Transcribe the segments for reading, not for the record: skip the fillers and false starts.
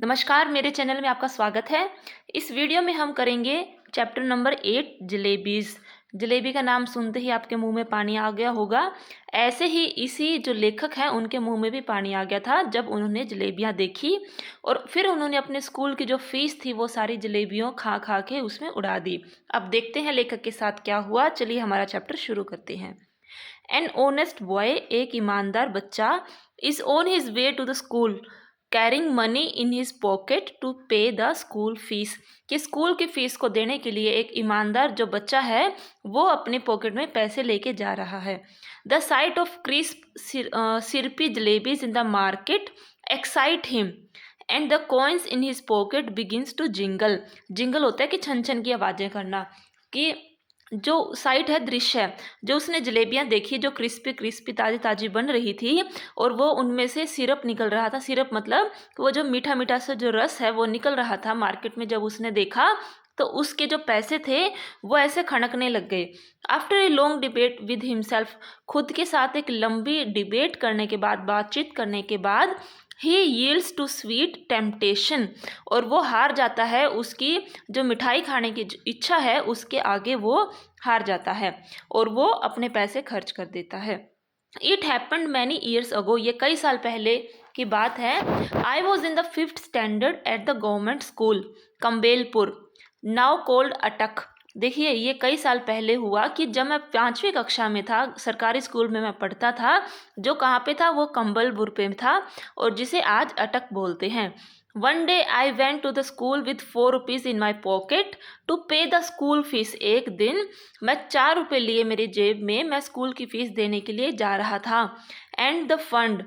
नमस्कार, मेरे चैनल में आपका स्वागत है। इस वीडियो में हम करेंगे चैप्टर नंबर 8 जलेबीज़। जलेबी का नाम सुनते ही आपके मुंह में पानी आ गया होगा। ऐसे ही इसी जो लेखक हैं उनके मुंह में भी पानी आ गया था जब उन्होंने जलेबियां देखी और फिर उन्होंने अपने स्कूल की जो फीस थी वो सारी जलेबियों खा खा के उसमें उड़ा दी। अब देखते हैं लेखक के साथ क्या हुआ। चलिए हमारा चैप्टर शुरू करते हैं। एन ऑनेस्ट बॉय, एक ईमानदार बच्चा, is on his way to the school carrying money in his pocket to pay the school fees. कि स्कूल की फीस को देने के लिए एक ईमानदार जो बच्चा है वो अपने पॉकेट में पैसे लेके जा रहा है। The sight of crisp syrupy jalebis in the market excite him and the coins in his pocket begins to jingle. Jingle होता है कि छन छन की आवाज़ें करना। कि जो साइट है, दृश्य है, जो उसने जलेबियां देखी जो क्रिस्पी क्रिस्पी ताज़ी ताज़ी बन रही थी और वो उनमें से सिरप निकल रहा था। सिरप मतलब वो जो मीठा मीठा सा जो रस है वो निकल रहा था मार्केट में। जब उसने देखा तो उसके जो पैसे थे वो ऐसे खनकने लग गए। After a long debate with himself, खुद के साथ एक लंबी डिबेट करने के बाद, बातचीत करने के बाद, ही यील्ड्स टू स्वीट टेम्पटेशन, और वो हार जाता है, उसकी जो मिठाई खाने की इच्छा है उसके आगे वो हार जाता है और वो अपने पैसे खर्च कर देता है। It happened many years ago, ये कई साल पहले की बात है। I was in the 5th standard at the government school Campbellpur, now called Attock. देखिए ये कई साल पहले हुआ कि जब मैं 5वीं कक्षा में था, सरकारी स्कूल में मैं पढ़ता था, जो कहाँ पे था वो कम्बलपुर पे था और जिसे आज अटक बोलते हैं। One day I went to the school with 4 rupees in my pocket to pay the school fees. एक दिन मैं 4 रुपये लिए मेरी जेब में, मैं स्कूल की फ़ीस देने के लिए जा रहा था। एंड द फंड,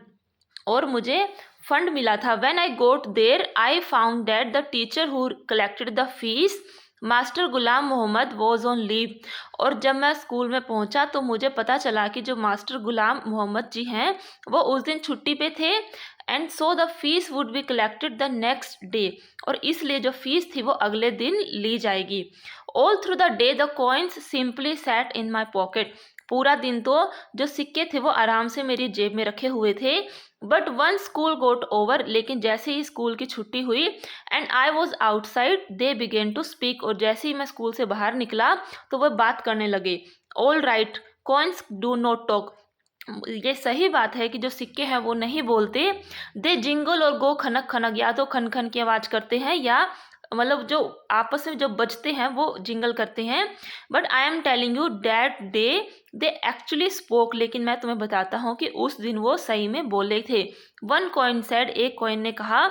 और मुझे फंड मिला था। When I got there I found that the teacher who collected the fees, master Ghulam Mohammad, was on leave. और जब मैं स्कूल में पहुंचा तो मुझे पता चला कि जो मास्टर गुलाम मोहम्मद जी हैं वो उस दिन छुट्टी पे थे। And so the fees would be collected the next day, और इसलिए जो फीस थी वो अगले दिन ली जाएगी। All through the day the coins simply sat in my pocket, पूरा दिन तो जो सिक्के थे वो आराम से मेरी जेब में रखे हुए थे। But one school got over, लेकिन जैसे ही स्कूल की छुट्टी हुई and I was outside they began to speak, और जैसे ही मैं स्कूल से बाहर निकला तो वह बात करने लगे। All right coins do not talk, ये सही बात है कि जो सिक्के हैं वो नहीं बोलते। दे जिंगल और गो खनक खनक, या तो खन खन की आवाज़ करते हैं या मतलब जो आपस में जो बजते हैं वो जिंगल करते हैं। But I am telling you that day they actually spoke, लेकिन मैं तुम्हें बताता हूँ कि उस दिन वो सही में बोले थे। वन कॉइन सेड, एक कॉइन ने कहा,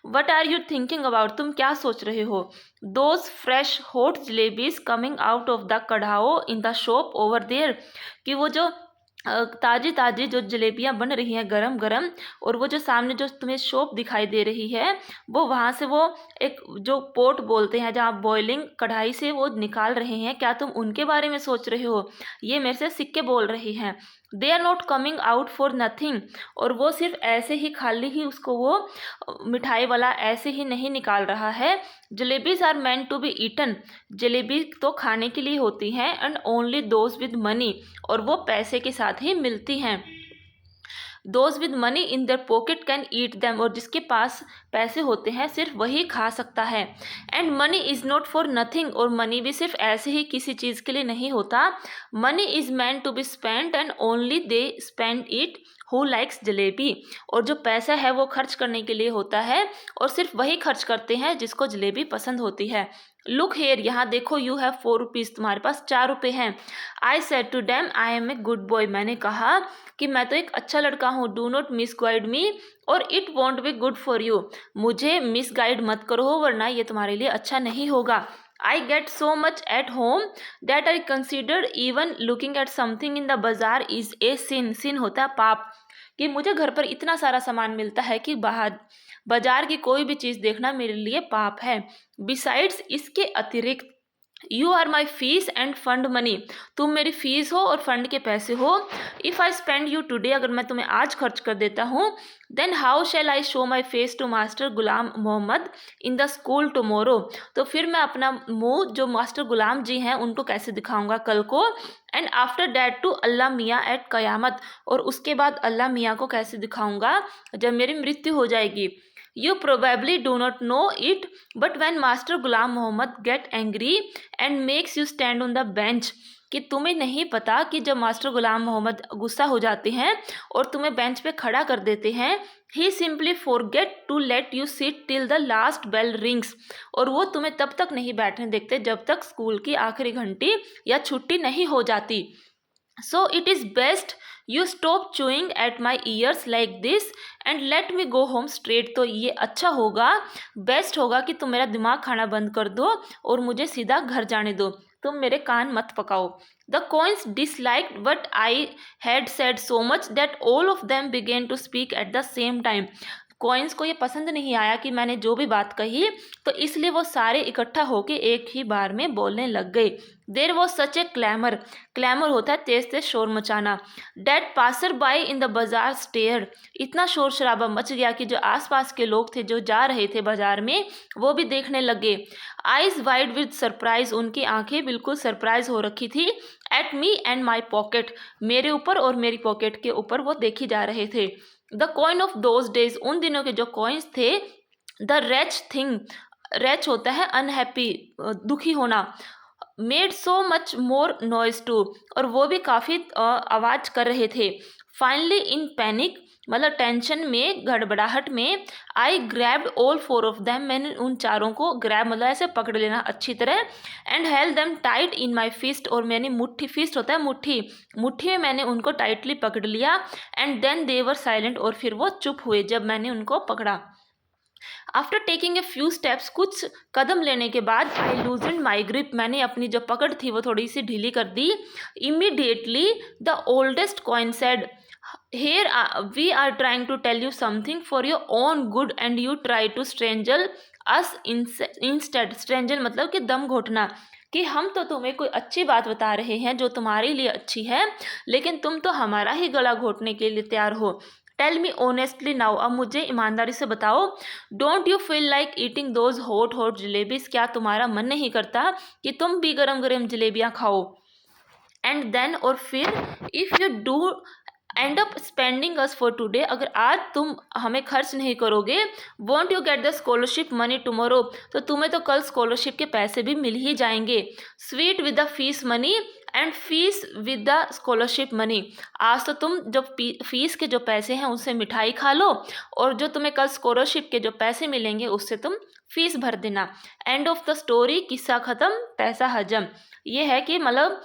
what are you thinking about, तुम क्या सोच रहे हो। Those fresh hot jalebis coming out of the kadhai in the shop over there, कि वो जो ताज़ी ताज़ी जो जलेबियां बन रही हैं गरम गरम, और वो जो सामने जो तुम्हें शॉप दिखाई दे रही है वो वहाँ से वो एक जो पोट बोलते हैं जहाँ बॉइलिंग कढ़ाई से वो निकाल रहे हैं, क्या तुम उनके बारे में सोच रहे हो। ये मेरे से सिक्के बोल रही हैं। They are not coming out for nothing, और वो सिर्फ ऐसे ही खाली ही उसको वो मिठाई वाला ऐसे ही नहीं निकाल रहा है। Jalebis are meant to be eaten, jalebi तो खाने के लिए होती हैं। And only those with money, और वो पैसे के साथ ही मिलती हैं। Those with money in their pocket can eat them, और जिसके पास पैसे होते हैं सिर्फ वही खा सकता है। And money is not for nothing, और मनी भी सिर्फ ऐसे ही किसी चीज़ के लिए नहीं होता। Money is meant to be spend and only they spend it who likes jalebi, और जो पैसा है वो खर्च करने के लिए होता है और सिर्फ वही खर्च करते हैं जिसको जलेबी पसंद होती है। लुक हेयर, यहाँ देखो, यू हैव 4 रुपीज़, तुम्हारे पास 4 रुपये हैं। I said to them I am a good boy, मैंने कहा कि मैं तो एक अच्छा लड़का हूँ। डू नॉट मिसगाइड मी और it won't be good for you, मुझे मिसगाइड मत करो वरना ये तुम्हारे लिए अच्छा नहीं होगा। I get so much at home that I considered even looking at something in the बाजार इज ए सिन, सिन होता है पाप, कि मुझे घर पर इतना सारा सामान मिलता है कि बाहर बाजार की कोई भी चीज़ देखना मेरे लिए पाप है। बिसाइड्स, इसके अतिरिक्त, you are my fees and fund money, तुम मेरी फीस हो और फंड के पैसे हो। If I spend you today, अगर मैं तुम्हें आज खर्च कर देता हूँ, then how shall I show my face to master Ghulam Mohammad in the school tomorrow, तो फिर मैं अपना मुंह जो मास्टर गुलाम जी हैं उनको कैसे दिखाऊंगा कल को। And after that to Allah मियाँ एट क़यामत, और उसके बाद अल्लाह मियाँ को कैसे दिखाऊंगा जब मेरी मृत्यु हो जाएगी। You probably do not know it, but when Master Ghulam Mohammed get angry and makes you stand on the bench, कि तुम्हें नहीं पता कि जब मास्टर गुलाम मोहम्मद गुस्सा हो जाते हैं और तुम्हें बेंच पे खड़ा कर देते हैं, he simply forget to let you sit till the last bell rings, और वो तुम्हें तब तक नहीं बैठने देखते जब तक स्कूल की आखिरी घंटी या छुट्टी नहीं हो जाती. So it is best you stop chewing at my years like this and let me go home straight. तो ये अच्छा होगा, बेस्ट होगा कि तुम मेरा दिमाग खाना बंद कर दो और मुझे सीधा घर जाने दो, तुम मेरे कान मत पकाओ. The coins disliked what I had said so much that all of them began to speak at the same time. Coins को ये पसंद नहीं आया कि मैंने जो भी बात कही, तो इसलिए वो सारे इकट्ठा होके एक ही बार में बोलने लग गए. There was such a clamour. Clamour होता है तेज तेज शोर मचाना. That passer by in the bazaar stare. इतना शोर शराबा मच गया कि जो आसपास के लोग थे जो जा रहे थे बाजार में, वो भी देखने लगे. Eyes wide with surprise. उनकी आंखें बिल्कुल सरप्राइज हो रखी थी. At me and my pocket. मेरे ऊपर और मेरी पॉकेट के ऊपर वो देखी जा रहे थे. The coin of those days. उन दिनों के जो कॉइन्स थे. The reach thing. रेच होता है अनहैप्पी, दुखी होना. Made so much more noise too. और वो भी काफ़ी आवाज़ कर रहे थे. फाइनली इन पैनिक, मतलब टेंशन में, गड़बड़ाहट में, I grabbed all four of them. मैंने उन चारों को ग्रैब मतलब ऐसे पकड़ लेना अच्छी तरह. And held them tight in my fist. और मैंने मुट्ठी, फिस्ट होता है मुट्ठी, मुट्ठी में मैंने उनको टाइटली पकड़ लिया. And then they were silent. और फिर वो चुप हुए जब मैंने उनको पकड़ा. After taking a few steps. कुछ कदम लेने के बाद आई लूजन माई ग्रिप. मैंने अपनी जो पकड़ थी वो थोड़ी सी ढीली कर दी. Immediately the oldest coin said, here we are trying to tell you something for your own good and you try to strangle us instead. strangle मतलब कि दम घोटना, कि हम तो तुम्हें कोई अच्छी बात बता रहे हैं जो तुम्हारे लिए अच्छी है, लेकिन तुम तो हमारा ही गला घोटने के लिए तैयार हो. Tell me honestly now. अब मुझे ईमानदारी से बताओ. Don't you feel like eating those hot hot jalebis. क्या तुम्हारा मन नहीं करता कि तुम भी गरम गरम जलेबियाँ खाओ. एंड देन, और फिर, if you do and up spending us for today. अगर आज तुम हमें खर्च नहीं करोगे, want you get the scholarship money tomorrow. तो तुम्हें तो कल स्कॉलरशिप के पैसे भी मिल ही जाएंगे. Sweet with the fees money and fees with the scholarship money. आज तो तुम जो फीस के जो पैसे हैं उससे मिठाई खा लो, और जो तुम्हें कल स्कॉलरशिप के जो पैसे मिलेंगे उससे तुम फीस भर देना. End of the story. किस्सा ख़त्म, पैसा हजम. ये है कि मतलब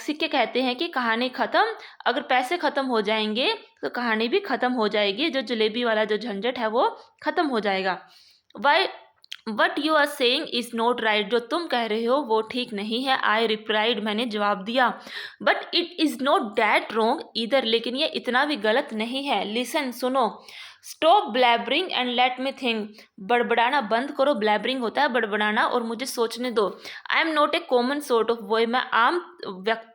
सिक्के कहते हैं कि कहानी ख़त्म, अगर पैसे ख़त्म हो जाएंगे तो कहानी भी ख़त्म हो जाएगी. जो जलेबी वाला जो झंझट है वो ख़त्म हो जाएगा. Why what you are saying is not right. जो तुम कह रहे हो वो ठीक नहीं है. I replied. मैंने जवाब दिया. But it is not that wrong either. लेकिन ये इतना भी गलत नहीं है. लिसन, सुनो. Stop blabbering and let me think. बड़बड़ाना बंद करो. ब्लैबरिंग होता है बड़बड़ाना, और मुझे सोचने दो. I am not a common sort of boy. मैं आम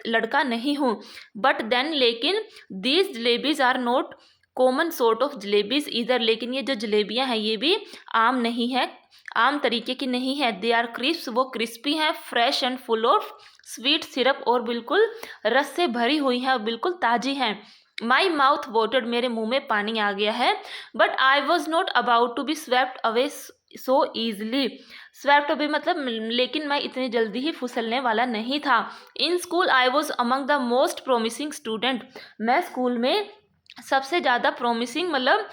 लड़का नहीं हूँ. बट देन, लेकिन, these jalebis are not common sort of jalebis either. लेकिन ये जो जलेबियाँ हैं ये भी आम नहीं है, आम तरीके की नहीं है. They are crisp. वो क्रिस्पी हैं. Fresh and full of sweet syrup. और बिल्कुल रस से भरी हुई हैं और बिल्कुल ताज़ी हैं. My mouth watered. मेरे मुंह में पानी आ गया है. But I was not about to be swept away so easily. Swept away मतलब, लेकिन मैं इतनी जल्दी ही फिसलने वाला नहीं था. In school I was among the most promising student. मैं स्कूल में सबसे ज़्यादा प्रोमिसिंग मतलब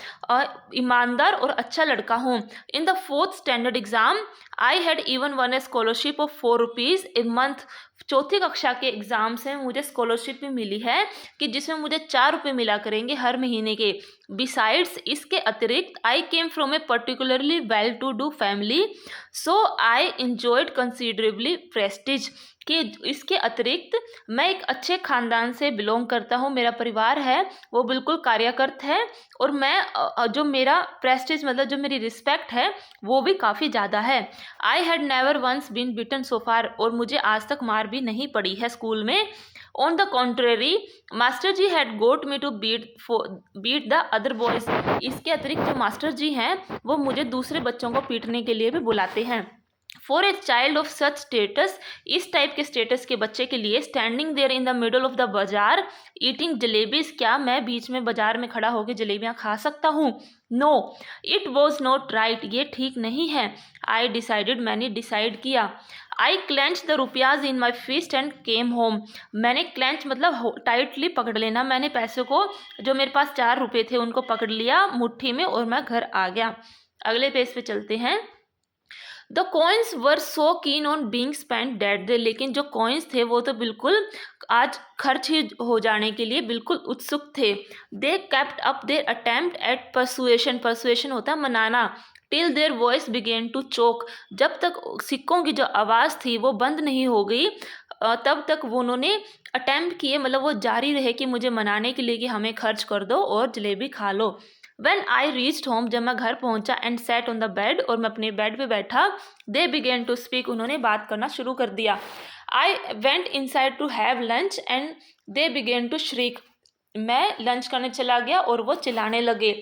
ईमानदार और अच्छा लड़का हूँ. In the 4th standard exam I had even one A scholarship of 4 rupees a month. 4th कक्षा के एग्ज़ाम से मुझे स्कॉलरशिप भी मिली है कि जिसमें मुझे 4 रुपये मिला करेंगे हर महीने के. बिसाइड्स, इसके अतिरिक्त, I came from a particularly well to do family, so I enjoyed considerably prestige. कि इसके अतिरिक्त मैं एक अच्छे ख़ानदान से बिलोंग करता हूँ. मेरा परिवार है वो बिल्कुल कार्यकर्त है, और मैं जो मेरा प्रेस्टिज मतलब जो मेरी रिस्पेक्ट है वो भी काफ़ी ज़्यादा है. I had never once been beaten so far. और मुझे आज तक मार भी नहीं पड़ी है स्कूल में. On the contrary, master ji had got me to beat the other boys. इसके अतिरिक्त जो मास्टर जी हैं वो मुझे दूसरे बच्चों को पीटने के लिए भी बुलाते हैं. For a child of such status, इस टाइप के स्टेटस के बच्चे के लिए, standing there in the middle of the bazaar eating jalebis, क्या मैं बीच में बाजार में खड़ा होकर जलेबियाँ खा सकता हूँ? No, it was not right, ये ठीक नहीं है। आई डिसाइडेड, मैंने डिसाइड किया। I clench the rupayas in my fist and came home, मैंने क्लेंच मतलब टाइटली पकड़ लेना, मैंने पैसे को, जो मेरे पास 4 रुपये थे उनको पकड़ लिया मुट्ठी में और मैं घर आ गया। अगले पेज पे चलते हैं। The coins were so keen on being spend that day, लेकिन जो कॉइन्स थे वो तो बिल्कुल आज खर्च ही हो जाने के लिए बिल्कुल उत्सुक थे। They kept up their attempt at persuasion, persuasion होता है मनाना, till their voice began to choke, जब तक सिक्कों की जो आवाज़ थी वो बंद नहीं हो गई तब तक वो उन्होंने अटेम्प्ट किए, मतलब वो जारी रहे कि मुझे मनाने के लिए कि हमें खर्च कर दो और जलेबी खा लो। When I reached home, जब मैं घर पहुंचा, and sat on the bed, और मैं अपने बेड पे बैठा, they began to speak, उन्होंने बात करना शुरू कर दिया। I went inside to have lunch and they began to shriek, मैं लंच करने चला गया और वो चिल्लाने लगे।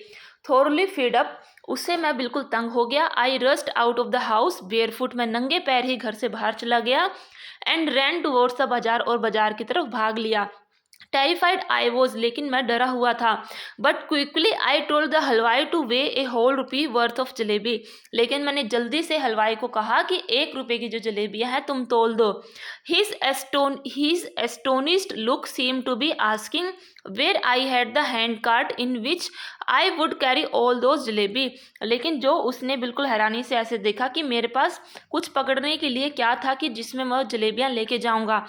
Thoroughly fed up, उससे मैं बिल्कुल तंग हो गया। I rushed out of the house barefoot, मैं नंगे पैर ही घर से बाहर चला गया। And ran towards the बाजार, और बाजार की तरफ भाग लिया। टेरिफाइड आई वॉज, लेकिन मैं डरा हुआ था। But quickly I told the halwai to weigh a whole rupee worth of jalebi, लेकिन मैंने जल्दी से हलवाई को कहा कि 1 रुपये की जो जलेबियाँ हैं तुम तोल दो। His astonished look seem to be asking where I had the hand cart in which I would carry all those jalebi, लेकिन जो उसने बिल्कुल हैरानी से ऐसे देखा कि मेरे पास कुछ पकड़ने के लिए क्या था कि जिसमें मैं जलेबियाँ लेके जाऊँगा।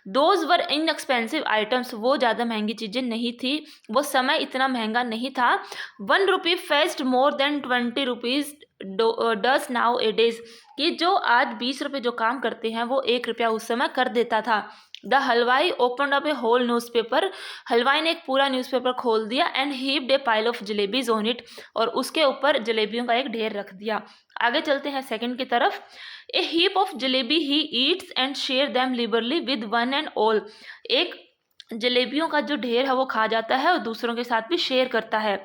दोज वर इनएक्सपेंसिव आइटम्स, वो ज़्यादा महंगी चीज़ें नहीं थी, वो समय इतना महंगा नहीं था। 1 rupee fetched more than 20 rupees does nowadays, कि जो आज 20 रुपये जो काम करते हैं वो 1 रुपया उस समय कर देता था। द हलवाई ओपन अप ए होल न्यूज़पेपर, हलवाई ने एक पूरा न्यूज़पेपर खोल दिया। And heaped A pile of jalebis on it, और उसके ऊपर जलेबियों का एक ढेर रख दिया। आगे चलते हैं सेकंड की तरफ। A heap of jalebi he eats and share them liberally with one and all, एक जलेबियों का जो ढेर है वो खा जाता है और दूसरों के साथ भी शेयर करता है।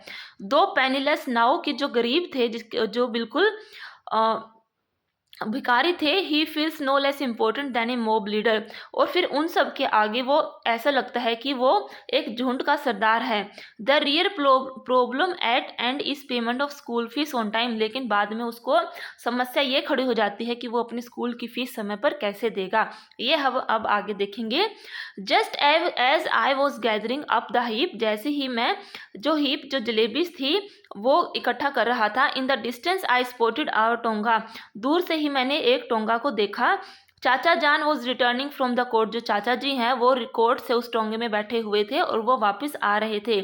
2 पेनीलेस नाउ, कि जो गरीब थे, जो बिल्कुल भिखारी थे, he feels no less important than a mob leader, और फिर उन सब के आगे वो ऐसा लगता है कि वो एक झुंड का सरदार है। The real problem at and is payment of school fees on time, लेकिन बाद में उसको समस्या ये खड़ी हो जाती है कि वो अपने स्कूल की फीस समय पर कैसे देगा, ये हम अब आगे देखेंगे। Just as I was gathering up the heap, जैसे ही मैं जो जलेबीज थी वो इकट्ठा कर रहा था। In the distance I spotted our tonga, दूर से ही मैंने एक टोंगा को देखा। चाचा जान was returning from the court, जो चाचा जी हैं वो कोर्ट से उस टोंगे में बैठे हुए थे और वो वापस आ रहे थे।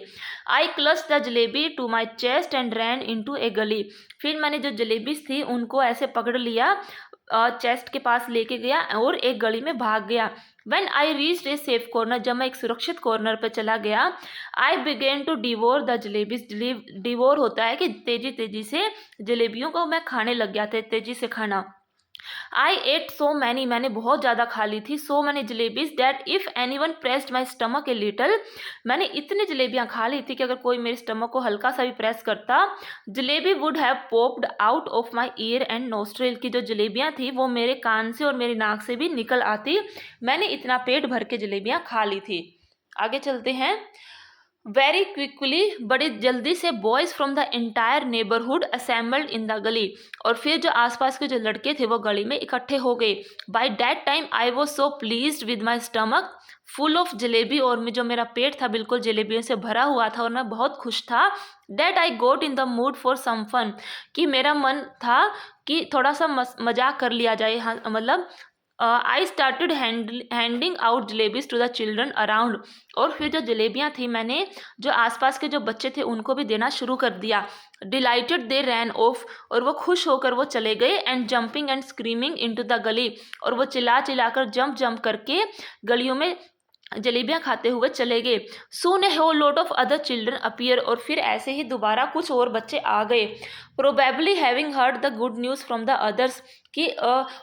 I clutch the jalebi to my chest and ran into a gali, फिर मैंने जो जलेबीज थी उनको ऐसे पकड़ लिया, चेस्ट के पास लेके गया और एक गली में भाग गया। When I reached a safe corner, जब मैं एक सुरक्षित कॉर्नर पर चला गया, I began to devour the jalebis, devour होता है कि तेजी तेजी से जलेबियों को मैं खाने लग गया था, तेजी से खाना। I ate so many, मैंने बहुत ज़्यादा खा ली थी। So many jalebis that if anyone pressed my stomach a little, मैंने इतनी जलेबियाँ खा ली थी कि अगर कोई मेरे स्टमक को हल्का सा भी प्रेस करता, jalebi would have popped out of my ear and nostril, की जो जलेबियाँ थी वो मेरे कान से और मेरी नाक से भी निकल आती। मैंने इतना पेट भर के जलेबियाँ खा ली थी। आगे चलते हैं। वेरी क्विकली, बड़ी जल्दी से, boys from the entire neighbourhood assembled in the गली, और फिर जो आसपास के जो लड़के थे वो गली में इकट्ठे हो गए। By that time I was so pleased with my stomach full of jalebi, और जो मेरा पेट था बिल्कुल जलेबियों से भरा हुआ था और मैं बहुत खुश था। That I got in the mood for some fun, कि मेरा मन था कि थोड़ा सा मजाक कर लिया जाए। हाँ, मतलब I started handing out jalebis to the children around, और फिर जो जलेबियाँ थी मैंने जो आसपास के जो बच्चे थे उनको भी देना शुरू कर दिया। डिलाइटेड दे रैन ऑफ, और वो खुश होकर वो चले गए। And jumping and screaming into the गली, और वो चिल्ला कर जंप करके गलियों में जलेबियाँ खाते हुए चले गए। Soon a whole lot of other children appear, और फिर ऐसे ही दोबारा कुछ और बच्चे आ गए। Probably having heard the good news from the others, कि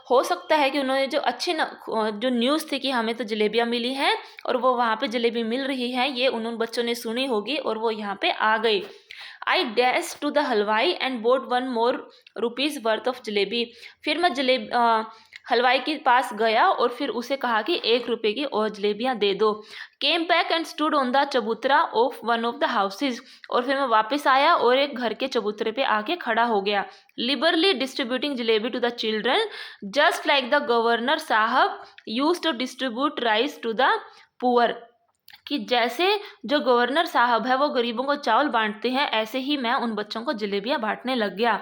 हो सकता है कि उन्होंने जो जो न्यूज़ थी कि हमें तो जलेबियाँ मिली हैं और वो वहाँ पे जलेबी मिल रही है, ये उन बच्चों ने सुनी होगी और वो यहाँ पे आ गए। आई डैश टू द हलवाई and boat 1 more rupees worth of jalebi. फिर मैं हलवाई के पास गया और फिर उसे कहा कि 1 रुपये की और जलेबियाँ दे दो। Came back and stood on the chabutra of one of the houses. और फिर मैं वापस आया और एक घर के चबूतरे पे आके खड़ा हो गया। Liberally distributing jalebi to the children just like the governor sahab used to distribute rice to the poor. कि जैसे जो गवर्नर साहब है वो गरीबों को चावल बांटते हैं, ऐसे ही मैं उन बच्चों को जलेबियाँ बांटने लग गया।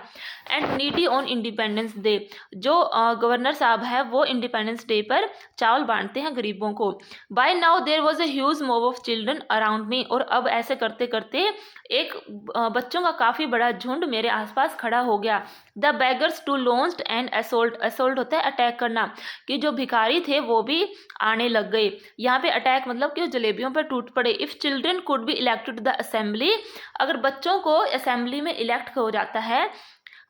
And needy on independence day, जो गवर्नर साहब है वो इंडिपेंडेंस डे पर चावल बांटते हैं गरीबों को। By now there was a huge mob of children around me. और अब ऐसे करते करते एक बच्चों का काफ़ी बड़ा झुंड मेरे आसपास खड़ा हो गया। The beggars too launched and assault, assault होता है अटैक करना, कि जो भिखारी थे वो भी आने लग गए। यहाँ पे अटैक मतलब कि वो जलेबियों पर टूट पड़े। If children could be elected the assembly, अगर बच्चों को असेंबली में इलेक्ट हो जाता है,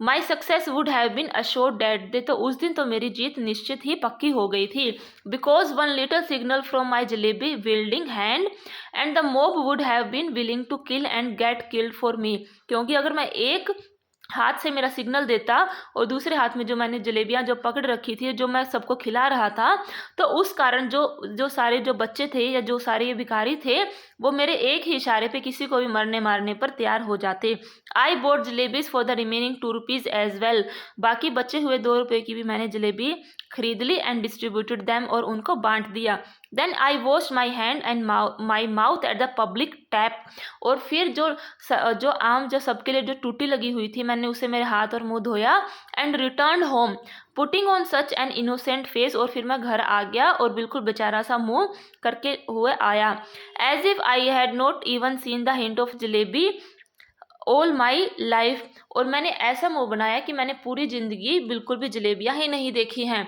my success would have been assured that day, तो उस दिन तो मेरी जीत निश्चित ही पक्की हो गई थी। Because one little signal from my jalebi wielding hand and the mob would have been willing to kill and get killed for me. क्योंकि अगर मैं एक हाथ से मेरा सिग्नल देता और दूसरे हाथ में जो मैंने जलेबियाँ जो पकड़ रखी थी, जो मैं सबको खिला रहा था, तो उस कारण जो सारे जो बच्चे थे या जो सारे ये भिखारी थे, वो मेरे एक ही इशारे पे किसी को भी मरने मारने पर तैयार हो जाते। I bought jalebis for the remaining 2 rupees as well. बाकी बचे हुए 2 रुपये की भी मैंने जलेबी खरीद ली एंड डिस्ट्रीब्यूटेड दैम, और उनको बांट दिया। Then I wash my hand and my mouth at the public tap. और फिर जो आम जो सबके लिए जो टूटी लगी हुई थी, मैंने उसे मेरे हाथ और मुंह धोया। And return home putting on such an innocent face. और फिर मैं घर आ गया और बिल्कुल बेचारा सा मुंह करके हुए आया। As if I had not even seen the hint of jalebi all my life. और मैंने ऐसा मुंह बनाया कि मैंने पूरी ज़िंदगी बिल्कुल भी जलेबियाँ ही नहीं देखी हैं।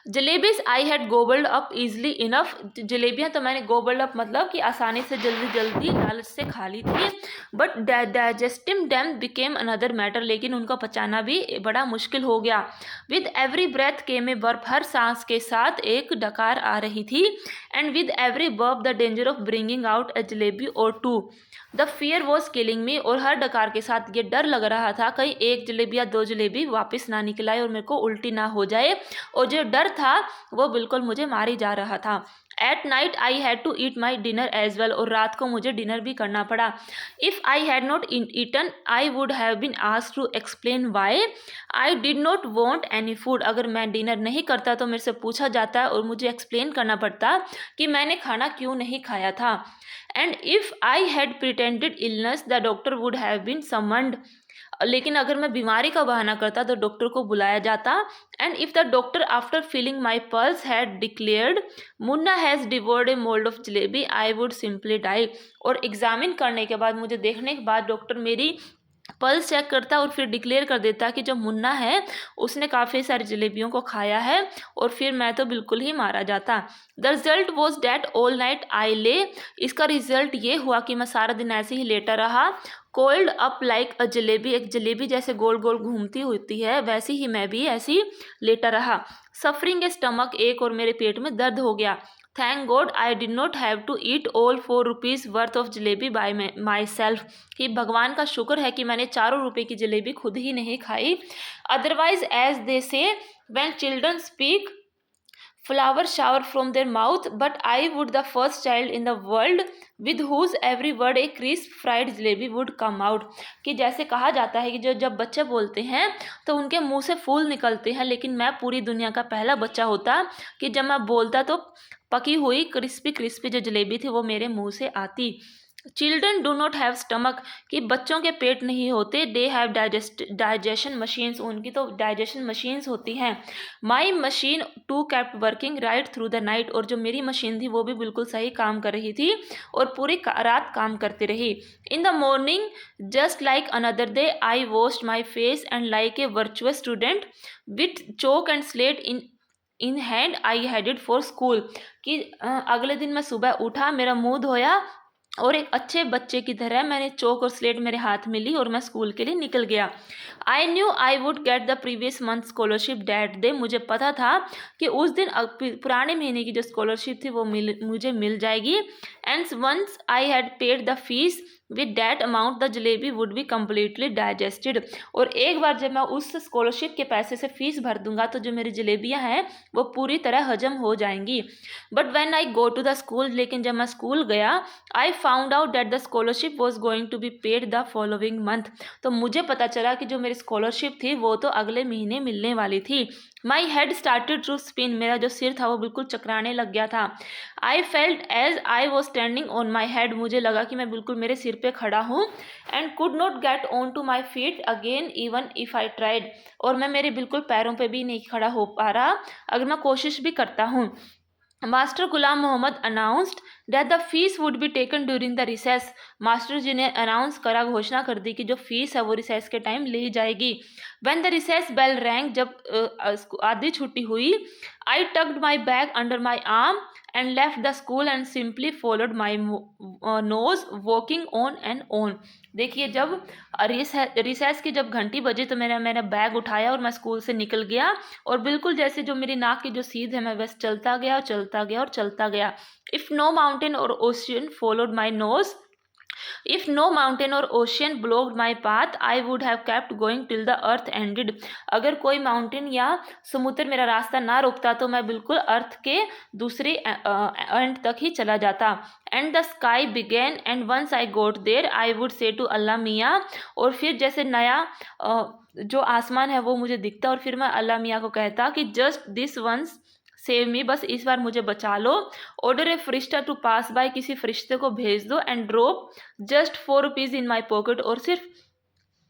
Jalebis I had gobbled up easily enough. जलेबियाँ तो मैंने गोबल्ड अप मतलब कि आसानी से जल्दी जल्दी लालच से खा ली थी। But digesting them became another matter, लेकिन उनका पचाना भी बड़ा मुश्किल हो गया। विद एवरी ब्रेथ केम ए बर्फ, हर सांस के साथ एक डकार आ रही थी। And with every burp the danger of bringing out a jalebi or two. The fear was killing me, और हर डकार के साथ ये डर लग रहा था कहीं 1 जलेबी या 2 जलेबी वापस ना निकल आए और मेरे को उल्टी ना हो जाए। और जो डर था वो बिल्कुल मुझे मारी जा रहा था। At night I had to eat my dinner as well, और रात को मुझे डिनर भी करना पड़ा। If I had not eaten I would have been asked to explain why I did not want any food. अगर मैं डिनर नहीं करता तो मेरे से पूछा जाता और मुझे एक्सप्लेन करना पड़ता कि मैंने खाना क्यों नहीं खाया था। And if I had pretended illness the doctor would have been summoned. लेकिन अगर मैं बीमारी का बहाना करता तो डॉक्टर को बुलाया जाता। And if the doctor after feeling my pulse had declared Munna has devoured a mould of jalebi I would simply die. और एग्जामिन करने के बाद, मुझे देखने के बाद डॉक्टर मेरी पल्स चेक करता और फिर डिक्लेयर कर देता कि जो मुन्ना है उसने काफ़ी सारी जलेबियों को खाया है, और फिर मैं तो बिल्कुल ही मारा जाता। The result was that all night I ले। इसका रिजल्ट ये हुआ कि मैं सारा दिन ऐसे ही लेटा रहा। कोल्ड अप लाइक अ जलेबी, एक जलेबी जैसे गोल गोल घूमती होती है वैसी ही मैं भी ऐसी लेटा रहा। सफरिंग ए स्टमक एक, और मेरे पेट में दर्द हो गया। Thank God I did not have to eat all 4 rupees worth of jalebi by myself. कि भगवान का शुक्र है कि मैंने 4 रुपये की जलेबी खुद ही नहीं खाई। Otherwise as they say when children speak flower shower from their mouth, but I would the first child in the world with whose every word a crisp fried jalebi would come out. कि जैसे कहा जाता है कि जब बच्चे बोलते हैं तो उनके मुंह से फूल निकलते हैं, लेकिन मैं पूरी दुनिया का पहला बच्चा होता कि जब मैं बोलता तो पकी हुई क्रिस्पी क्रिस्पी जो जलेबी थी वो मेरे मुंह से आती। Children do not have stomach, कि बच्चों के पेट नहीं होते। दे हैव डाइजेशन मशीन्स, उनकी तो डाइजेशन मशीन्स होती हैं। My machine too kept working right through the night, और जो मेरी मशीन थी वो भी बिल्कुल सही काम कर रही थी और पूरी रात काम करती रही। In the morning just like another day I washed my face and like a virtuous student with chalk and slate in hand I headed for school. कि अगले दिन मैं सुबह उठा, मेरा मुंह धोया और एक अच्छे बच्चे की तरह मैंने चौक और स्लेट मेरे हाथ में ली और मैं स्कूल के लिए निकल गया। I knew I would get the previous month scholarship that day, मुझे पता था कि उस दिन पुराने महीने की जो स्कॉलरशिप थी वो मुझे मिल जाएगी। And once I had paid the fees with that amount the jalebi would be completely digested. और एक बार जब मैं उस स्कॉलरशिप के पैसे से फीस भर दूंगा तो जो मेरी जलेबियाँ हैं वो पूरी तरह हजम हो जाएंगी। But when I go to the school, लेकिन जब मैं स्कूल गया, I found out that the scholarship was going to be paid the following month. तो मुझे पता चला कि जो मेरी स्कॉलरशिप थी वो तो अगले महीने मिलने वाली थी। My head started to spin, मेरा जो सिर था वो बिल्कुल चकराने लग गया था। I felt as I was standing on my head, मुझे लगा कि मैं बिल्कुल मेरे सिर पे खड़ा हूँ। And could not get on to my feet again even if I tried, और मैं मेरे बिल्कुल पैरों पे भी नहीं खड़ा हो पा रहा अगर मैं कोशिश भी करता हूँ। Master Ghulam Mohammad announced that the fees would be taken during the recess. Master ji ने अनाउंस करा, घोषणा कर दी कि जो फीस है वो रिसेस के टाइम ली जाएगी। When the recess bell rang, जब आधी छुट्टी हुई, I tucked my bag under my arm and left the school and simply followed my nose walking on and on. देखिए, जब रिसेस की जब घंटी बजी तो मैंने मेरा बैग उठाया और मैं स्कूल से निकल गया, और बिल्कुल जैसे जो मेरी नाक की जो सीध है मैं बस चलता गया और चलता गया और चलता गया। इफ़ नो माउंटेन और ocean followed my knows, If no mountain or ocean blocked my path, I would have kept going till the earth ended. अगर कोई माउंटेन या समुद्र मेरा रास्ता ना रोकता तो मैं बिल्कुल अर्थ के दूसरे एंड तक ही चला जाता। And the sky began and once I got there I would say to Allah Miyan, और फिर जैसे नया जो आसमान है वो मुझे दिखता और फिर मैं अल्लाह मियाँ को कहता कि just this once save me, बस इस बार मुझे बचा लो। Order A Firishta to pass bye, किसी फरिश्ते को भेज दो। And drop just 4 rupees in my pocket, और सिर्फ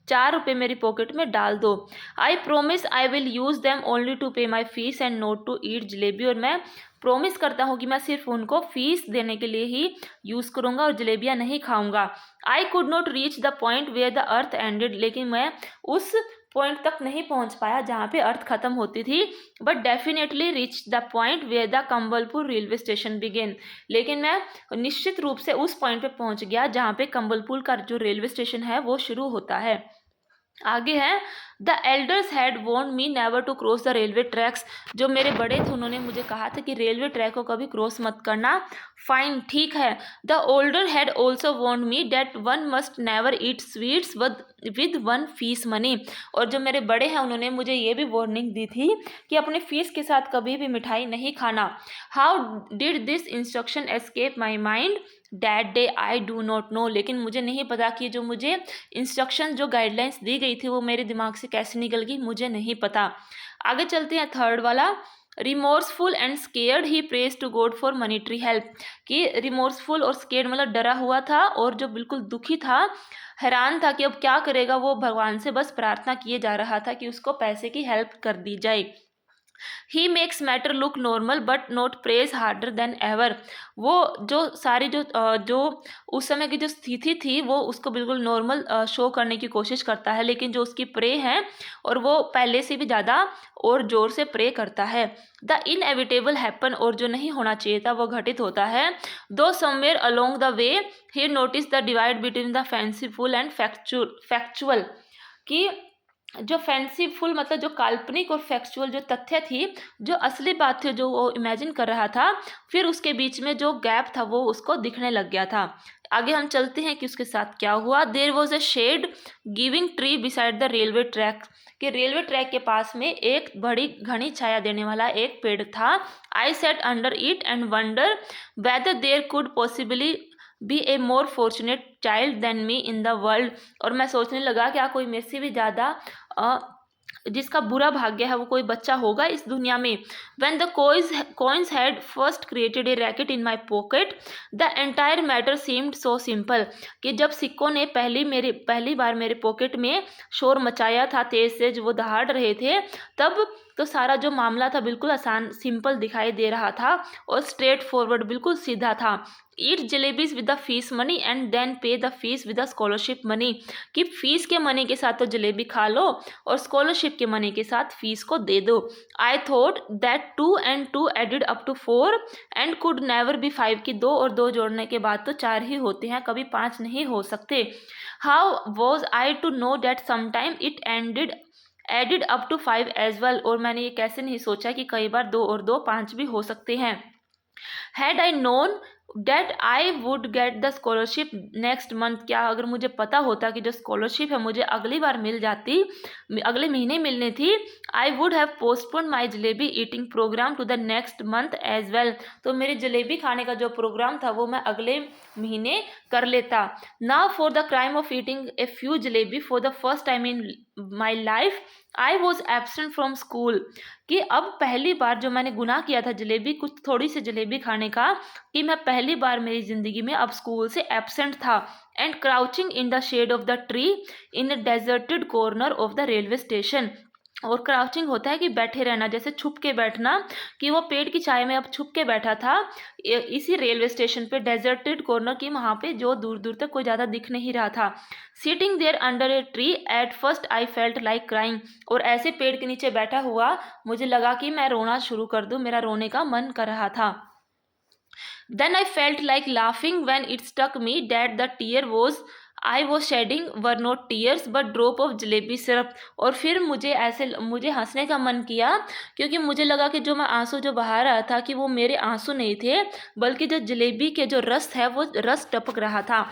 4 रुपये मेरी पॉकेट में डाल दो। I promise I will use them only to pay my fees and not to eat jalebi, और मैं प्रोमिस करता हूँ कि मैं सिर्फ उनको फीस देने के लिए ही यूज़ करूँगा और जलेबियाँ नहीं खाऊँगा। I could not reach the point where the earth ended, लेकिन मैं उस पॉइंट तक नहीं पहुंच पाया जहाँ पे अर्थ खत्म होती थी। But definitely reach the point where the Kambalpur railway station began, लेकिन मैं निश्चित रूप से उस पॉइंट पे पहुंच गया जहाँ पे कंबलपुर का जो रेलवे स्टेशन है वो शुरू होता है। आगे है, the elders had warned me never to cross the railway tracks. जो मेरे बड़े थे उन्होंने मुझे कहा था कि रेलवे ट्रैक को कभी क्रॉस मत करना। फाइन, ठीक है। The older had also want me that one must never eat sweets with one fees money, और जो मेरे बड़े हैं उन्होंने मुझे ये भी वार्निंग दी थी कि अपने फीस के साथ कभी भी मिठाई नहीं खाना। How did this instruction escape my mind that day I do not know, लेकिन मुझे नहीं पता कि जो मुझे इंस्ट्रक्शन जो गाइडलाइंस दी गई थी वो मेरे दिमाग से कैसे निकल गई, मुझे नहीं पता। आगे चलते हैं, थर्ड वाला, remorseful and scared he prays to God for monetary help. कि रिमोर्सफुल और स्केयर्ड मतलब डरा हुआ था और जो बिल्कुल दुखी था, हैरान था कि अब क्या करेगा, वो भगवान से बस प्रार्थना किए जा रहा था कि उसको पैसे की हेल्प कर दी जाए। He makes matter look normal but not praise harder than ever. वो जो सारी जो उस समय की जो स्थिति थी वो उसको बिल्कुल नॉर्मल शो करने की कोशिश करता है, लेकिन जो उसकी प्रे है और वो पहले से भी ज़्यादा और ज़ोर से प्रे करता है। द इनएविटेबल हैपन, और जो नहीं होना चाहिए था वो घटित होता है। दो somewhere along the way he notice the divide between the fanciful and factual. कि जो फैंसीफुल मतलब जो काल्पनिक और फैक्चुअल जो तथ्य थी, जो असली बात थी जो वो इमेजिन कर रहा था, फिर उसके बीच में जो गैप था वो उसको दिखने लग गया था। आगे हम चलते हैं कि उसके साथ क्या हुआ। There was a shade giving tree beside the railway track, कि रेलवे ट्रैक के पास में एक बड़ी घनी छाया देने वाला एक पेड़ था। I sat under it and wonder whether there could possibly be a more fortunate child than me in the world, और मैं सोचने लगा क्या कोई मेरे से भी ज़्यादा जिसका बुरा भाग्य है वो कोई बच्चा होगा इस दुनिया में। When the coins had first created a racket in my pocket, the entire matter seemed so simple, कि जब सिक्कों ने पहली बार मेरे पॉकेट में शोर मचाया था, तेज से जो वो दहाड़ रहे थे, तब तो सारा जो मामला था बिल्कुल आसान सिंपल दिखाई दे रहा था और स्ट्रेट फॉरवर्ड बिल्कुल सीधा था। Eat jalebis with the fees money and then pay the fees with the scholarship money, कि फीस के मनी के साथ तो जलेबी खा लो और स्कॉलरशिप के मनी के साथ फीस को दे दो। I thought that 2 and 2 added up to 4 and could never be 5, की 2 और 2 जोड़ने के बाद तो 4 ही होते हैं, कभी 5 नहीं हो सकते। How was I to know that sometime it added up to 5 as well, और मैंने ये कैसे नहीं सोचा कि कई बार 2 और 2 5 भी हो सकते हैं। Had I known that I would get the scholarship next month, क्या अगर मुझे पता होता कि जो स्कॉलरशिप है मुझे अगली बार मिल जाती, अगले महीने मिलनी थी, I would have postpone my jalebi eating programme to the next month as well, तो मेरे जलेबी खाने का जो प्रोग्राम था वो मैं अगले महीने कर लेता। Now for the crime of eating a few jalebi for the first time in my life I was absent from school, कि अब पहली बार जो मैंने गुनाह किया था जलेबी, कुछ थोड़ी सी जलेबी खाने का, कि मैं पहली बार मेरी ज़िंदगी में अब स्कूल से एब्सेंट था। And crouching in the shade of the tree in a deserted corner of the railway station, और क्राउचिंग होता है कि बैठे रहना, जैसे छुप के बैठना, कि वो पेड़ की छाया में अब छुप के बैठा था इसी रेलवे स्टेशन पे, डेजर्टेड कॉर्नर की, वहाँ पे जो दूर दूर तक कोई ज़्यादा दिख नहीं रहा था। Sitting there under a tree at first I felt like crying, और ऐसे पेड़ के नीचे बैठा हुआ मुझे लगा कि मैं रोना शुरू कर दूँ, मेरा रोने का मन कर रहा था। Then I felt like laughing when it struck me that the tear was I was shedding were not tears but drop of jalebi syrup, और फिर मुझे हंसने का मन किया, क्योंकि मुझे लगा कि जो मैं आंसू जो बहा रहा था कि वो मेरे आंसू नहीं थे, बल्कि जो जलेबी के जो रस है वो रस टपक रहा था।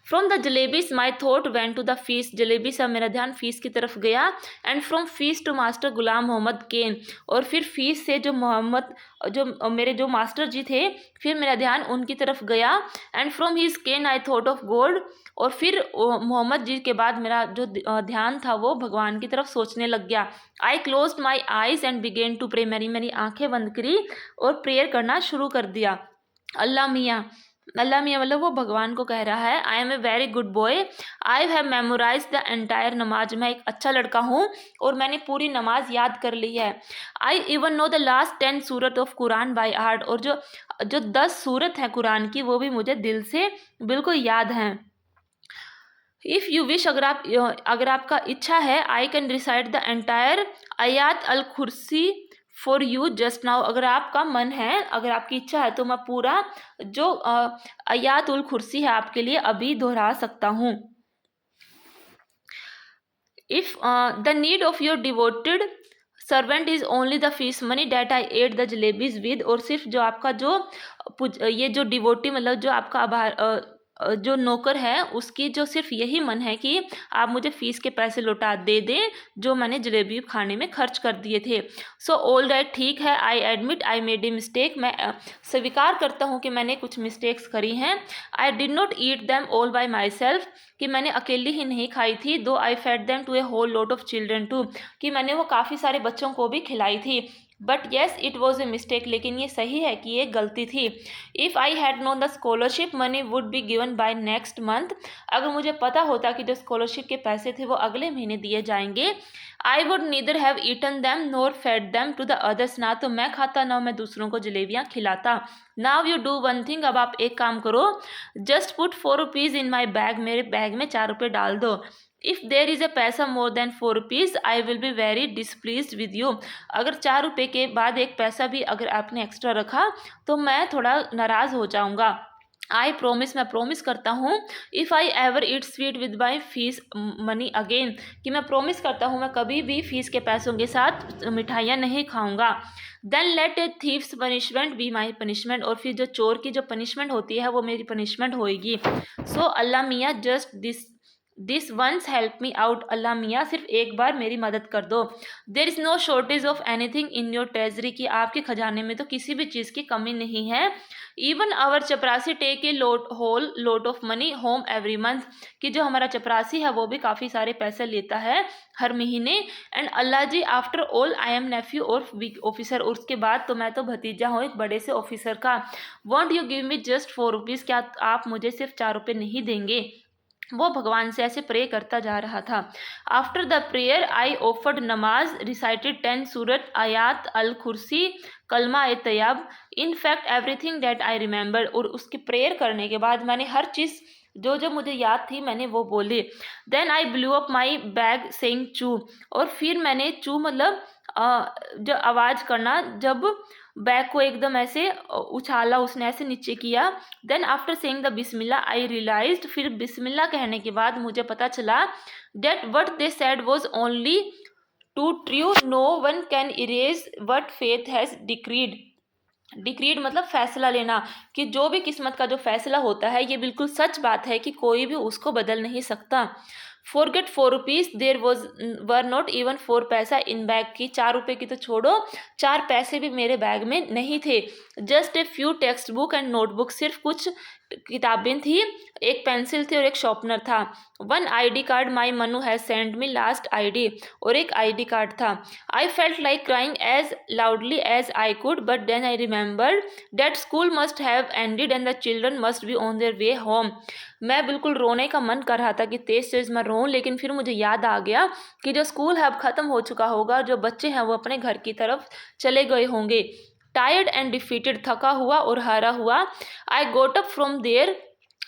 From the jalebis my thought went to the fees, जलेबी से मेरा ध्यान फीस की तरफ गया। And from fees to master Ghulam Mohammad came, और फिर फीस से जो मेरे जो मास्टर जी थे, फिर मेरा ध्यान उनकी तरफ गया। And from his cane I thought of God, और फिर मोहम्मद जी के बाद मेरा जो ध्यान था वो भगवान की तरफ सोचने लग गया। I closed my eyes and began to pray, मेरी आंखें बंद करी और प्रेयर करना शुरू कर दिया। अल्लाह मियाँ मतलब वो भगवान को कह रहा है, I am a very good boy, I have memorise the entire namaz, मैं एक अच्छा लड़का हूँ और मैंने पूरी नमाज याद कर ली है। I even know the last 10 Surat of Quran by heart, और जो 10 सूरत हैं कुरान की वो भी मुझे दिल से बिल्कुल याद हैं। इफ़ यू विश, अगर आपका इच्छा है, I can recite the entire आयात अल कुर्सी फॉर यू जस्ट नाउ, अगर आपका मन है, अगर आपकी इच्छा है तो मैं पूरा जो आयात उल कुर्सी है आपके लिए अभी दोहरा सकता हूँ। If the need of your devoted servant is only the fees money that I at the jalebis with, और सिर्फ जो आपका ये जो डिवोटी मतलब जो आपका आभार जो नौकर है उसकी जो सिर्फ यही मन है कि आप मुझे फ़ीस के पैसे लौटा दे दें जो मैंने जलेबी खाने में खर्च कर दिए थे। सो ऑल राइट, ठीक है, I admit I made a mistake, मैं स्वीकार करता हूँ कि मैंने कुछ मिस्टेक्स करी हैं। I did not eat them all by myself, कि मैंने अकेली ही नहीं खाई थी। Though I fed them to a whole lot of children too, कि मैंने वो काफ़ी सारे बच्चों को भी खिलाई थी। But yes it was a mistake, लेकिन ये सही है कि ये गलती थी। If I had known the scholarship money would be given by next month, अगर मुझे पता होता कि जो स्कॉलरशिप के पैसे थे वो अगले महीने दिए जाएंगे, I would neither have eaten them nor fed them to the others, ना तो मैं खाता ना मैं दूसरों को जलेबियाँ खिलाता। Now you do one thing, अब आप एक काम करो, just put 4 rupees in my bag, मेरे बैग में 4 रुपये डाल दो। इफ़ देर इज़ ए पैसा more than 4 rupees I will be very displease with you, अगर 4 रुपये के बाद एक पैसा भी अगर आपने एक्स्ट्रा रखा तो मैं थोड़ा नाराज़ हो जाऊँगा। आई प्रोमिस, मैं प्रोमिस करता हूँ। If I ever eat sweet with my fees money again, कि मैं प्रोमिस करता हूँ मैं कभी भी फीस के पैसों के साथ मिठाइयाँ नहीं खाऊंगा। Then let a thieves punishment be my punishment, और फिर जो चोर की जो पनिशमेंट होती है वो मेरी पनिशमेंट होएगी। So Allah Miyan just this once help me out, Allah Miyan सिर्फ एक बार मेरी मदद कर दो। There is no shortage of anything in your treasury, की आपके खजाने में तो किसी भी चीज़ की कमी नहीं है। Even our chaprasi take a whole lot of money home every month, कि जो हमारा चपरासी है वो भी काफ़ी सारे पैसे लेता है हर महीने। And Allah ji after all I am nephew और बिग ऑफिसर, और उसके बाद तो मैं तो भतीजा हूँ एक बड़े से ऑफिसर का। Want you give me just 4 rupees, क्या आप मुझे सिर्फ 4 रुपये नहीं देंगे। वो भगवान से ऐसे प्रे करता जा रहा था। After the prayer I offered namaz, recited 10 Surah Ayat al Kursi Kalma e Tayyab, in fact everything that I remember, और उसके प्रेयर करने के बाद मैंने हर चीज़ जो जो मुझे याद थी मैंने वो बोली। Then I blew up my bag saying चू, और फिर मैंने चू मतलब जो आवाज़ करना, जब बैग को एकदम ऐसे उछाला उसने, ऐसे नीचे किया। Then after saying the Bismillah I realised, फिर बिस्मिल्लाह कहने के बाद मुझे पता चला that what they said was only too true, no one can erase what fate has decreed, decreed मतलब फैसला लेना, कि जो भी किस्मत का जो फैसला होता है ये बिल्कुल सच बात है कि कोई भी उसको बदल नहीं सकता। Forget 4 rupees, there was were not even 4 पैसा इन बैग, की 4 रुपये की तो छोड़ो, 4 पैसे भी मेरे बैग में नहीं थे। Just a few text book and notebook, सिर्फ कुछ किताबें थी, एक पेंसिल थी और एक शॉर्पनर था। 1 ID कार्ड माई मनु has send me last ID, और एक ID कार्ड था। I felt like crying as loudly as I could, but then I remembered that school must have ended and the children must be on their way home. मैं बिल्कुल रोने का मन कर रहा था कि तेज तेज मैं रोऊं, लेकिन फिर मुझे याद आ गया कि जो स्कूल है अब ख़त्म हो चुका होगा, जो बच्चे हैं वो अपने घर की तरफ चले गए होंगे। टायर्ड एंड डिफीटेड, थका हुआ और हारा हुआ, आई गोट अप फ्रॉम देयर,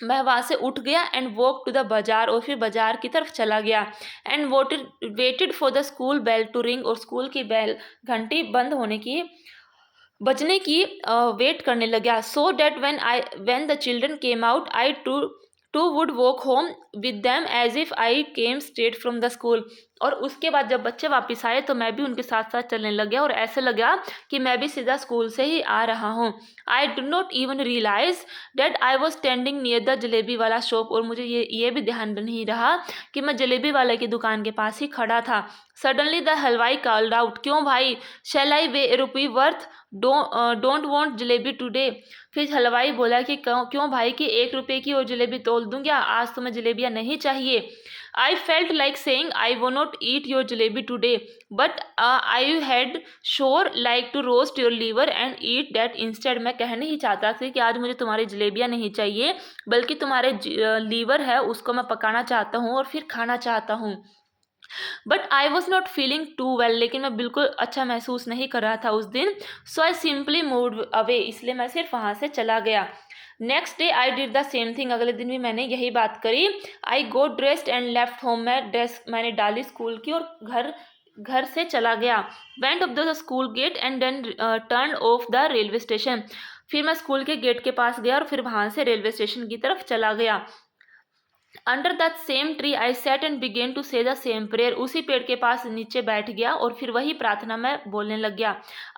मैं वहाँ से उठ गया, एंड वॉक टू द बाजार, और फिर बाजार की तरफ चला गया। And waited for the school bell to ring, और स्कूल की बेल घंटी बंद होने की बजने की वेट करने लगा। So that when the children came out, I too would walk home with them as if I came straight from the school. और उसके बाद जब बच्चे वापस आए तो मैं भी उनके साथ साथ चलने लग गया, और ऐसे लगा कि मैं भी सीधा स्कूल से ही आ रहा हूँ। I do not even realise that I was standing near the jalebi वाला शॉप, और मुझे ये भी ध्यान नहीं रहा कि मैं जलेबी वाले की दुकान के पास ही खड़ा था। Suddenly the halwai called out, क्यों भाई, shall I weigh a rupee worth, don't want jalebi today. फिर हलवाई बोला कि क्यों भाई, कि 1 रुपये की और जलेबी तोल दूँ क्या, आज तुम्हें जलेबियाँ नहीं चाहिए। I felt like saying I would not eat your jalebi today, but I had sure like to roast your liver and eat that instead. मैं कह नहीं चाहता था कि आज मुझे तुम्हारी जलेबियाँ नहीं चाहिए, बल्कि तुम्हारे लीवर है उसको मैं पकाना चाहता हूँ और फिर खाना चाहता हूँ। But I was not feeling too well, लेकिन मैं बिल्कुल अच्छा महसूस नहीं कर रहा था उस दिन। So I simply move away, इसलिए मैं सिर्फ वहाँ से चला गया। Next day I did the same thing, अगले दिन भी मैंने यही बात करी। I go dressed and left home, मैं ड्रेस मैंने डाली स्कूल की और घर से चला गया। Went off the school gate and then turn off the railway station, फिर मैं स्कूल के गेट के पास गया और फिर वहाँ से रेलवे स्टेशन की तरफ चला गया। Under that same tree I sat and began to say the same prayer, उसी पेड़ के पास नीचे बैठ गया और फिर वही प्रार्थना मैं बोलने लग गया।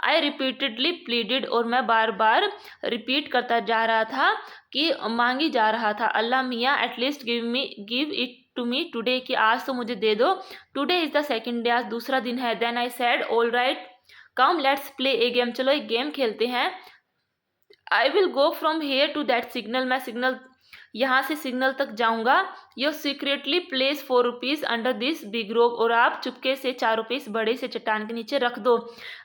आई रिपीटेडली प्लीडेड, और मैं बार बार रिपीट करता जा रहा था कि मांगी जा रहा था, अल्लाह मियाँ at least give it to me today, कि आज तो मुझे दे दो। Today is the second day, आज दूसरा दिन है। Then I said all right come let's play a game, चलो एक गेम खेलते हैं। I will go from here to that signal, मैं सिग्नल यहाँ से सिग्नल तक जाऊँगा। You secretly place 4 rupees under this big rock, और आप चुपके से 4 रुपीज़ बड़े से चट्टान के नीचे रख दो।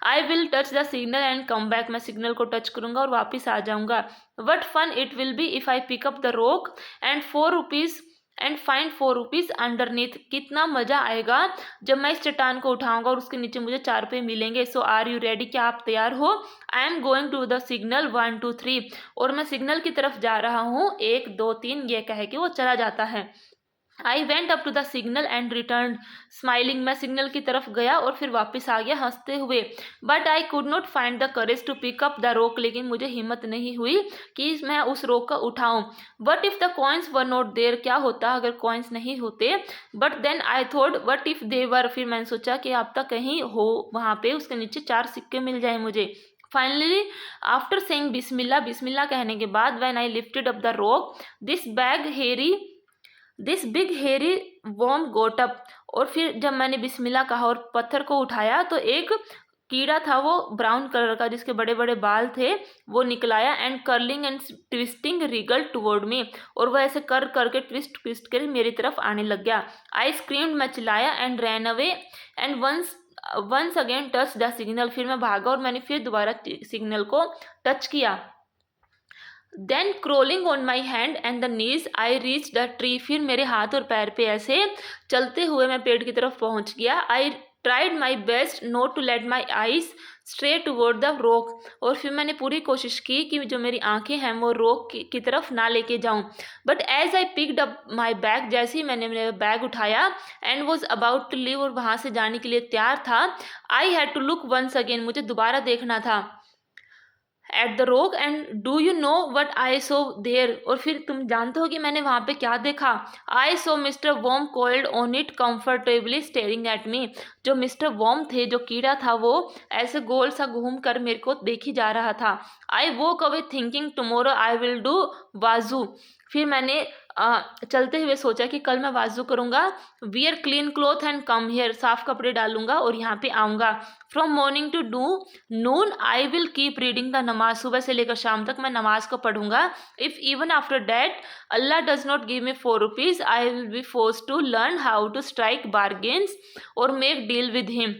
I will touch the signal and come back, मैं सिग्नल को टच करूँगा और वापस आ जाऊँगा। What fun it will be if I pick up the rock and 4 rupees and find 4 rupees underneath, कितना मज़ा आएगा जब मैं इस चट्टान को उठाऊंगा और उसके नीचे मुझे 4 रुपये मिलेंगे। सो आर यू रेडी, क्या आप तैयार हो? I am going to the signal 1 2 3, और मैं सिग्नल की तरफ जा रहा हूँ, 1 2 3 ये कह के वो चला जाता है। I went up to the signal and return smiling, मैं सिग्नल की तरफ गया और फिर वापस आ गया हंसते हुए। But I could not find the courage to pick up the rock, लेकिन मुझे हिम्मत नहीं हुई कि मैं उस रोक को उठाऊं। But if the coins were not there, क्या होता अगर कॉइन्स नहीं होते। But then I thought what if they were, फिर मैंने सोचा कि अब तक कहीं हो वहाँ पे उसके नीचे 4 सिक्के मिल जाए मुझे। फाइनली आफ्टर सेइंग बिस्मिल्लाह, बिस्मिल्लाह कहने के बाद, when I lifted up the रोक दिस बिग हेरी वॉर्म गोट अप, और फिर जब मैंने बिस्मिल्लाह कहा और पत्थर को उठाया तो एक कीड़ा था वो ब्राउन कलर का, जिसके बड़े बड़े बाल थे, वो निकलाया। And curling and twisting wriggle toward me, और वह ऐसे कर करके ट्विस्ट कर मेरी तरफ आने लग गया। आई स्क्रीम्ड, मैं चिल्लाया, and ran away and once again touch the signal, फिर मैं भागा और मैंने फिर दोबारा सिग्नल को टच किया। Then crawling on my hand and the knees I reach the tree, फिर मेरे हाथ और पैर पे ऐसे चलते हुए मैं पेड़ की तरफ पहुंच गया। I tried my best not to let my eyes stray toward the rock, और फिर मैंने पूरी कोशिश की कि जो मेरी आंखें हैं वो रॉक की तरफ ना लेके जाऊं। But as I picked up my bag, जैसे ही मैंने मेरा बैग उठाया and was about to leave, और वहाँ से जाने के लिए तैयार था, I had to look once again, मुझे दोबारा देखना था। At the rock and do you know what I saw there, और फिर तुम जानते हो कि मैंने वहाँ पे क्या देखा? I saw mister worm coiled on it comfortably staring at me. जो मिस्टर वॉम थे, जो कीड़ा था, वो ऐसे गोल सा घूम कर मेरे को देखी जा रहा था। I walked away thinking tomorrow I will do wazu. फिर मैंने चलते हुए सोचा कि कल मैं वाजू करूँगा। Wear clean cloth and come here, साफ कपड़े डालूंगा और यहाँ पे आऊँगा। From morning to do noon I will keep reading the namaz, सुबह से लेकर शाम तक मैं नमाज को पढ़ूंगा। If even after that Allah does not give me 4 rupees I will be force to learn how to strike bargains और मेक डील विद हिम।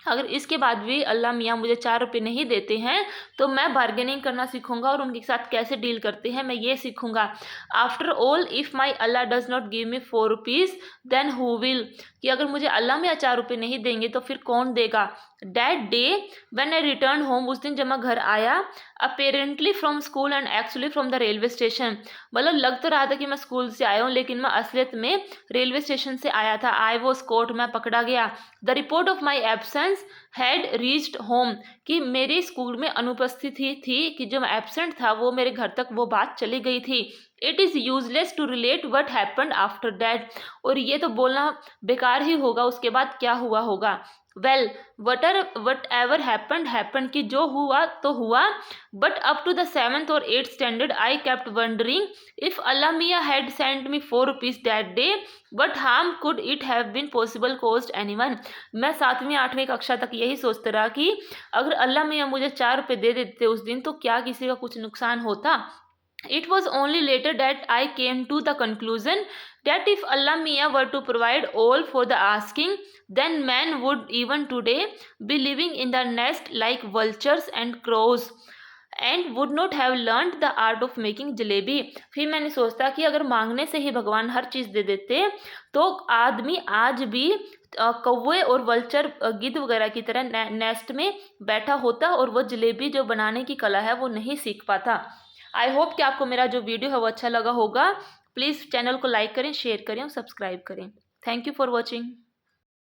अगर इसके बाद भी अल्लाह मियाँ मुझे 4 रुपये नहीं देते हैं तो मैं बार्गेनिंग करना सीखूंगा और उनके साथ कैसे डील करते हैं मैं ये सीखूंगा। After all if my Allah does not give me 4 rupees then who will, कि अगर मुझे अल्लाह मियाँ 4 रुपये नहीं देंगे तो फिर कौन देगा। That day when I return home, उस दिन जब मैं घर आया, apparently from school and actually from the railway station, मतलब लग तो रहा था कि मैं स्कूल से आया हूँ लेकिन मैं असलियत में रेलवे स्टेशन से आया था। आई वॉज कोर्ट, मैं पकड़ा गया। The report of my absence had reached home, कि मेरे स्कूल में अनुपस्थिति थी कि जो एब्सेंट था वो मेरे घर तक वो बात चली गई थी। It is useless to relate what happened after that, और ये तो बोलना बेकार ही होगा उसके बाद क्या हुआ होगा। वेल वट एवर हैपन्ड, कि जो हुआ तो हुआ, but up to the 7th और 8th standard I kept wondering if Allah Miyan had sent me 4 rupees that day but harm could it have been possible cost anyone. मैं 7वीं 8वीं कक्षा तक यही सोचते रहा कि अगर अल्लाह मियाँ मुझे 4 रुपये दे देते उस दिन तो क्या किसी का कुछ नुकसान होता। It was only later that I came to the conclusion that if Allah Mia were to provide all for the asking, then man would even today be living in the nest like vultures and crows and would not have learned the art of making jalebi. फिर मैंने सोचता कि अगर मांगने से ही भगवान हर चीज़ दे देते तो आदमी आज भी कौवे और वल्चर गिद्ध वगैरह की तरह नेस्ट में बैठा होता और वो जलेबी जो बनाने की कला है वो नहीं सीख पाता। आई होप कि आपको मेरा जो वीडियो है वो अच्छा लगा होगा। प्लीज़ चैनल को लाइक करें, शेयर करें और सब्सक्राइब करें। Thank you for watching.